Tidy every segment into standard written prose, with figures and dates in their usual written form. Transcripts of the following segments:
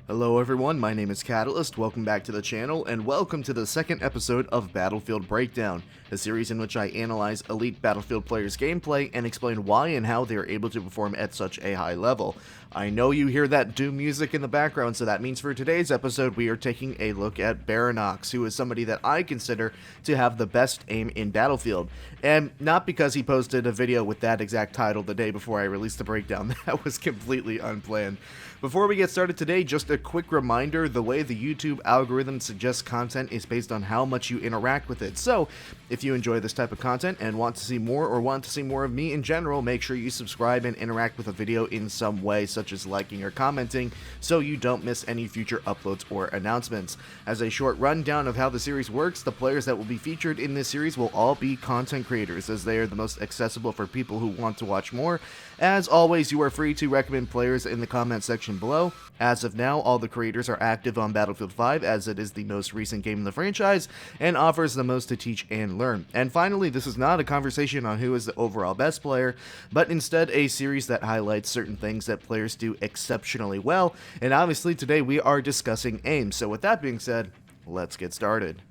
Hello everyone, my name is Catalyst, welcome back to the channel, and welcome to the second episode of Battlefield Breakdown, a series in which I analyze elite Battlefield players' gameplay and explain why and how they are able to perform at such a high level. I know you hear that Doom music in the background, so that means for today's episode we are taking a look at Baranox, who is somebody that I consider to have the best aim in Battlefield. And not because he posted a video with that exact title the day before I released the breakdown, that was completely unplanned. Before we get started today, just a quick reminder, the way the YouTube algorithm suggests content is based on how much you interact with it. So, if you enjoy this type of content and want to see more or want to see more of me in general, make sure you subscribe and interact with a video in some way, such as liking or commenting, so you don't miss any future uploads or announcements. As a short rundown of how the series works, the players that will be featured in this series will all be content creators, as they are the most accessible for people who want to watch more. As always, you are free to recommend players in the comment section below. As of now, all the creators are active on Battlefield 5, as it is the most recent game in the franchise and offers the most to teach and learn. And finally, this is not a conversation on who is the overall best player, but instead a series that highlights certain things that players do exceptionally well, and obviously today we are discussing aim. So with that being said, let's get started.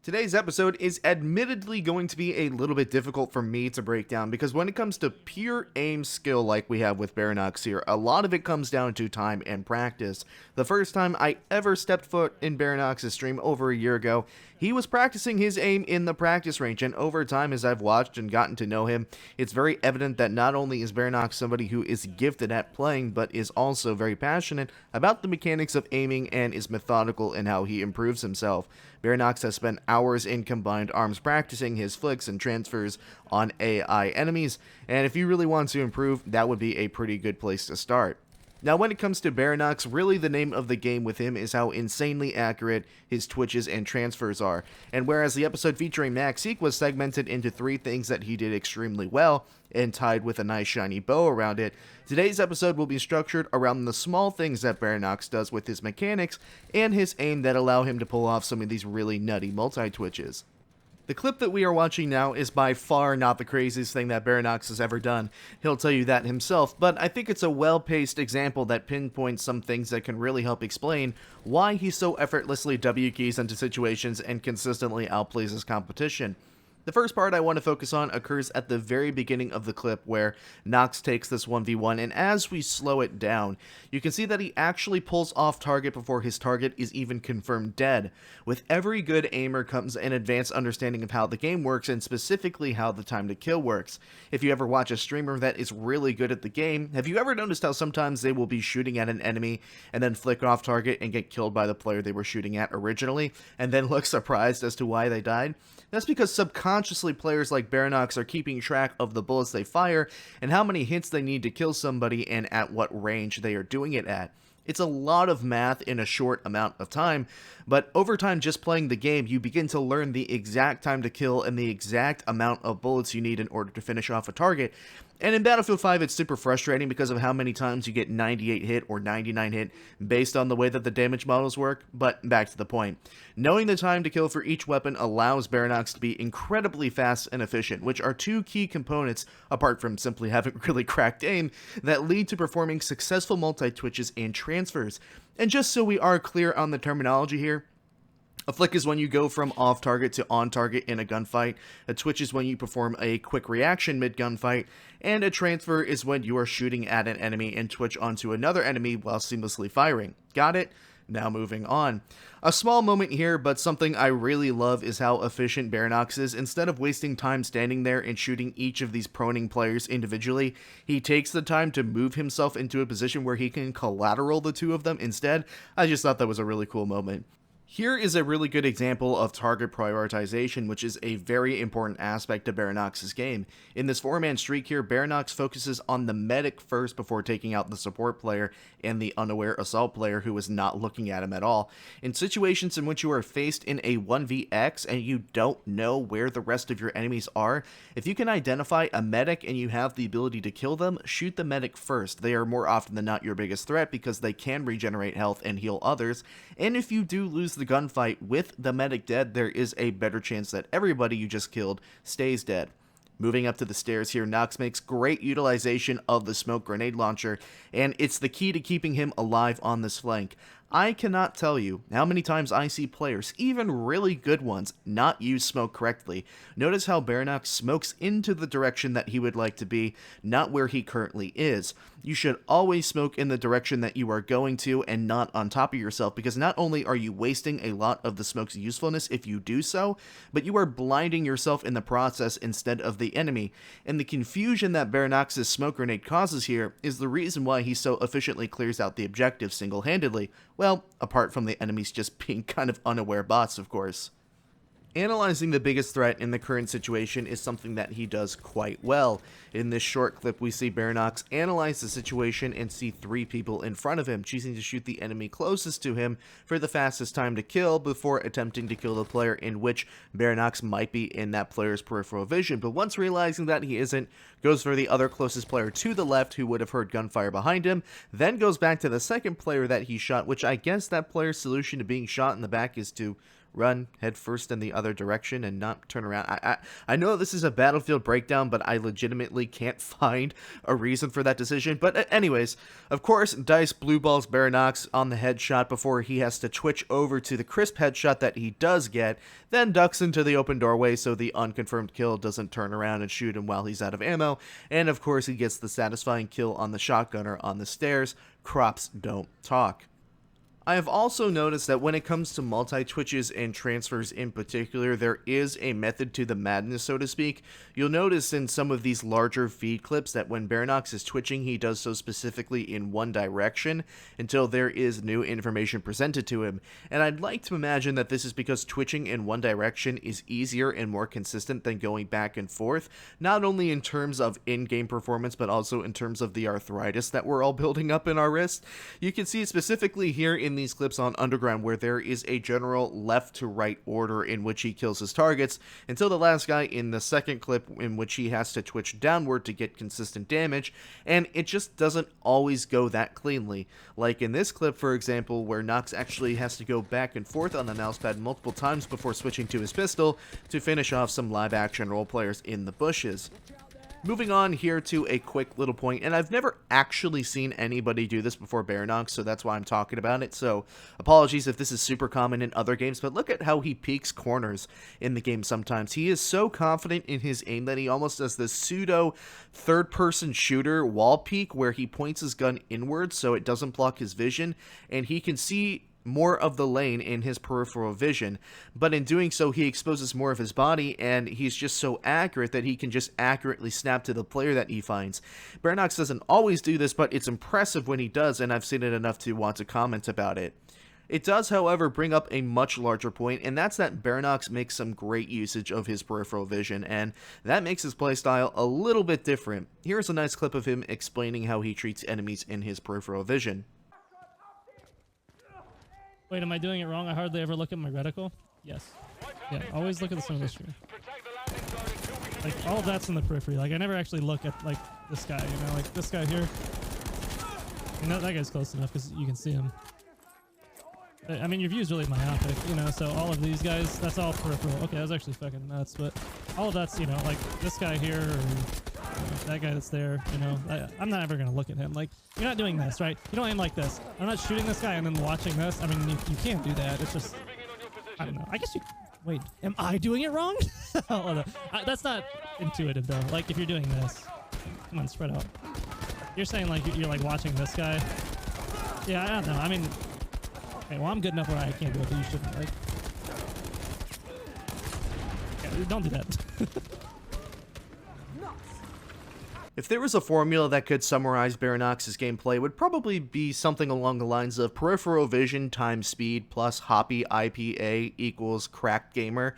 Today's episode is admittedly going to be a little bit difficult for me to break down because when it comes to pure aim skill like we have with Baranox here, a lot of it comes down to time and practice. The first time I ever stepped foot in Baranox's stream over a year ago, he was practicing his aim in the practice range, and over time as I've watched and gotten to know him, it's very evident that not only is Baranox somebody who is gifted at playing, but is also very passionate about the mechanics of aiming and is methodical in how he improves himself. Baranox has spent hours in combined arms practicing his flicks and transfers on AI enemies, and if you really want to improve, that would be a pretty good place to start. Now when it comes to Baranox, really the name of the game with him is how insanely accurate his twitches and transfers are. And whereas the episode featuring Maxeek was segmented into 3 things that he did extremely well, and tied with a nice shiny bow around it, today's episode will be structured around the small things that Baranox does with his mechanics and his aim that allow him to pull off some of these really nutty multi-twitches. The clip that we are watching now is by far not the craziest thing that Baranox has ever done. He'll tell you that himself, but I think it's a well-paced example that pinpoints some things that can really help explain why he so effortlessly W-keys into situations and consistently outplays his competition. The first part I want to focus on occurs at the very beginning of the clip where Nox takes this 1v1, and as we slow it down, you can see that he actually pulls off target before his target is even confirmed dead. With every good aimer comes an advanced understanding of how the game works and specifically how the time to kill works. If you ever watch a streamer that is really good at the game, have you ever noticed how sometimes they will be shooting at an enemy and then flick off target and get killed by the player they were shooting at originally, and then look surprised as to why they died? That's because subconsciously players like Baranox are keeping track of the bullets they fire and how many hits they need to kill somebody and at what range they are doing it at. It's a lot of math in a short amount of time, but over time just playing the game, you begin to learn the exact time to kill and the exact amount of bullets you need in order to finish off a target. And in Battlefield 5, it's super frustrating because of how many times you get 98 hit or 99 hit based on the way that the damage models work, but back to the point. Knowing the time to kill for each weapon allows Baranox to be incredibly fast and efficient, which are 2 key components, apart from simply having really cracked aim, that lead to performing successful multi-twitches and transfers. And just so we are clear on the terminology here, a flick is when you go from off-target to on-target in a gunfight, a twitch is when you perform a quick reaction mid-gunfight, and a transfer is when you are shooting at an enemy and twitch onto another enemy while seamlessly firing. Got it? Now moving on. A small moment here, but something I really love is how efficient Baranox is. Instead of wasting time standing there and shooting each of these proning players individually, he takes the time to move himself into a position where he can collateral the 2 of them instead. I just thought that was a really cool moment. Here is a really good example of target prioritization, which is a very important aspect of Baranox's game. In this 4-man streak here, Baranox focuses on the medic first before taking out the support player and the unaware assault player who is not looking at him at all. In situations in which you are faced in a 1vx and you don't know where the rest of your enemies are, if you can identify a medic and you have the ability to kill them, shoot the medic first. They are more often than not your biggest threat because they can regenerate health and heal others, and if you do lose the gunfight with the medic dead, there is a better chance that everybody you just killed stays dead. Moving up to the stairs here, Nox makes great utilization of the smoke grenade launcher, and it's the key to keeping him alive on this flank. I cannot tell you how many times I see players, even really good ones, not use smoke correctly. Notice how Baranox smokes into the direction that he would like to be, not where he currently is. You should always smoke in the direction that you are going to and not on top of yourself, because not only are you wasting a lot of the smoke's usefulness if you do so, but you are blinding yourself in the process instead of the enemy. And the confusion that Baranox's smoke grenade causes here is the reason why he so efficiently clears out the objective single-handedly. Well, apart from the enemies just being kind of unaware bots, of course. Analyzing the biggest threat in the current situation is something that he does quite well. In this short clip, we see Baranox analyze the situation and see 3 people in front of him, choosing to shoot the enemy closest to him for the fastest time to kill before attempting to kill the player in which Baranox might be in that player's peripheral vision. But once realizing that he isn't, goes for the other closest player to the left who would have heard gunfire behind him, then goes back to the second player that he shot, which I guess that player's solution to being shot in the back is to run head first in the other direction and not turn around. I know this is a Battlefield breakdown, but I legitimately can't find a reason for that decision. But anyways, of course, Dice blue balls Baranox on the headshot before he has to twitch over to the crisp headshot that he does get, then ducks into the open doorway so the unconfirmed kill doesn't turn around and shoot him while he's out of ammo, and of course he gets the satisfying kill on the shotgunner on the stairs. Crops don't talk. I have also noticed that when it comes to multi-twitches and transfers in particular, there is a method to the madness, so to speak. You'll notice in some of these larger feed clips that when Baranox is twitching, he does so specifically in one direction until there is new information presented to him. And I'd like to imagine that this is because twitching in one direction is easier and more consistent than going back and forth, not only in terms of in-game performance, but also in terms of the arthritis that we're all building up in our wrist. You can see it specifically here in these clips on Underground, where there is a general left to right order in which he kills his targets, until the last guy in the second clip in which he has to twitch downward to get consistent damage, and it just doesn't always go that cleanly. Like in this clip, for example, where Nox actually has to go back and forth on the mousepad multiple times before switching to his pistol to finish off some live action role players in the bushes. Moving on here to a quick little point, and I've never actually seen anybody do this before Baranox, so that's why I'm talking about it, so apologies if this is super common in other games, but look at how he peeks corners in the game sometimes. He is so confident in his aim that he almost does this pseudo third-person shooter wall peek where he points his gun inwards so it doesn't block his vision, and he can see more of the lane in his peripheral vision, but in doing so he exposes more of his body, and he's just so accurate that he can just accurately snap to the player that he finds. Baranox doesn't always do this, but it's impressive when he does, and I've seen it enough to want to comment about it. It does, however, bring up a much larger point, and that's that Baranox makes some great usage of his peripheral vision, and that makes his playstyle a little bit different. Here's a nice clip of him explaining how he treats enemies in his peripheral vision. Wait, am I doing it wrong? I hardly ever look at my reticle. Yes. Yeah, always look at the center of the screen. Like, all of that's in the periphery. Like, I never actually look at, like, this guy, you know? Like, this guy here. You know, that guy's close enough because you can see him. I mean, your view's really myopic, you know? So all of these guys, that's all peripheral. Okay, that was actually fucking nuts, but all of that's, you know, like, this guy here, or that guy that's there, you know, I'm not ever going to look at him. Like, you're not doing this, right? You don't aim like this. I'm not shooting this guy and then watching this. I mean, you can't do that. It's just, I don't know. I guess you, wait, am I doing it wrong? Hold on. That's not intuitive, though. Like, if you're doing this, come on, spread out. You're saying, like, you're, like, watching this guy? Yeah, I don't know. I mean, okay, well, I'm good enough where I can't do it, but you shouldn't, like, yeah, don't do that. If there was a formula that could summarize Baranox's gameplay, it would probably be something along the lines of peripheral vision times speed plus hoppy IPA equals cracked gamer.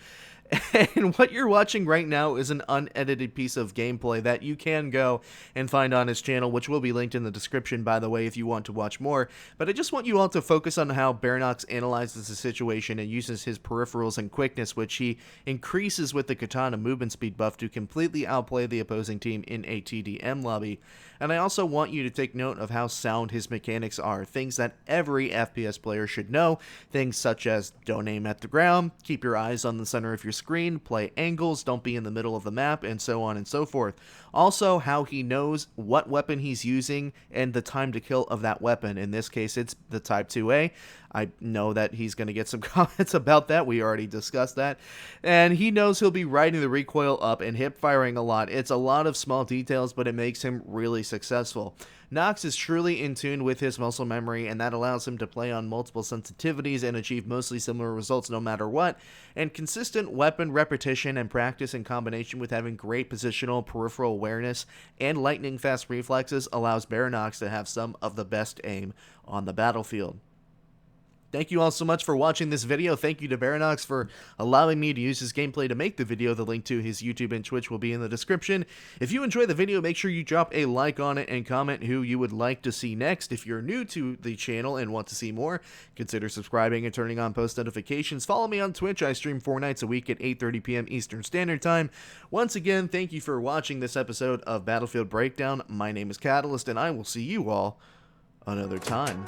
And what you're watching right now is an unedited piece of gameplay that you can go and find on his channel, which will be linked in the description, by the way, if you want to watch more. But I just want you all to focus on how Baranox analyzes the situation and uses his peripherals and quickness, which he increases with the katana movement speed buff to completely outplay the opposing team in a TDM lobby. And I also want you to take note of how sound his mechanics are, things that every FPS player should know, things such as don't aim at the ground, keep your eyes on the center of your screen, play angles, don't be in the middle of the map, and so on and so forth. Also, how he knows what weapon he's using and the time to kill of that weapon. In this case, it's the Type 2A. I know that he's going to get some comments about that. We already discussed that. And he knows he'll be riding the recoil up and hip firing a lot. It's a lot of small details, but it makes him really successful. Nox is truly in tune with his muscle memory, and that allows him to play on multiple sensitivities and achieve mostly similar results no matter what. And consistent weapon repetition and practice in combination with having great positional peripheral awareness and lightning fast reflexes allows Baranox to have some of the best aim on the battlefield. Thank you all so much for watching this video. Thank you to Baranox for allowing me to use his gameplay to make the video. The link to his YouTube and Twitch will be in the description. If you enjoy the video, make sure you drop a like on it and comment who you would like to see next. If you're new to the channel and want to see more, consider subscribing and turning on post notifications. Follow me on Twitch. I stream 4 nights a week at 8:30 p.m. Eastern Standard Time. Once again, thank you for watching this episode of Battlefield Breakdown. My name is Catalyst, and I will see you all another time.